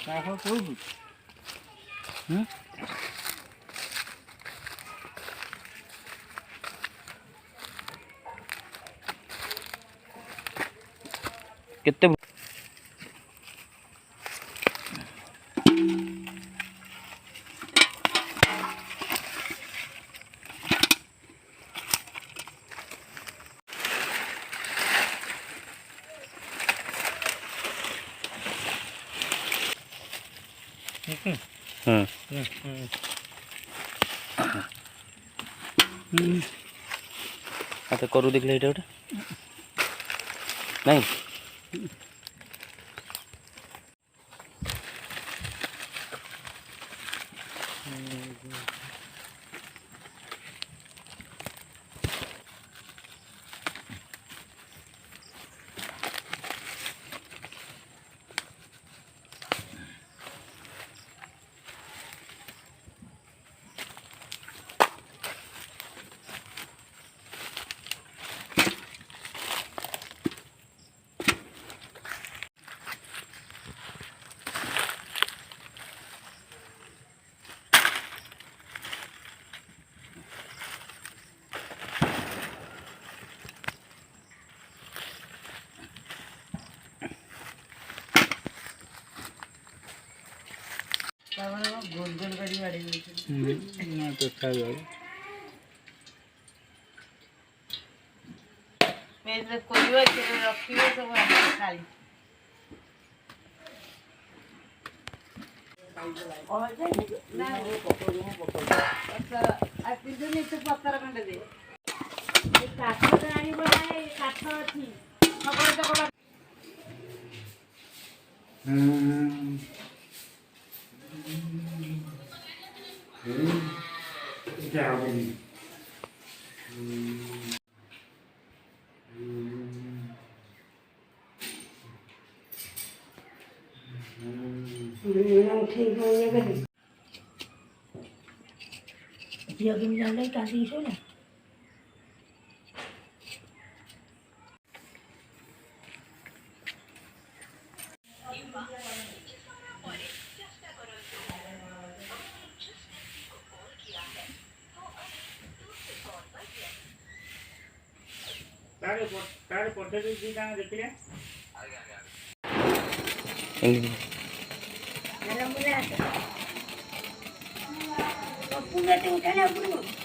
ତାହା କୋଉଠୁ କେତେ करू देखले एटा गोटे नहीं गोल गोल करी बाड़ी ना तो खाओ मैं कोई बात रखी है सब खाली और ना अच्छा आज दिन नहीं तो पत्थर खंड दे ये काठ रानी बनाए काठ अछि खबर तो क्या हो गई ठीक है ये कर दिया कि मिला ले कासी सो ना तारे पढ़ते भी गाना देखिले मेरा मुझे आता पप्पू ने तो उठाना अपने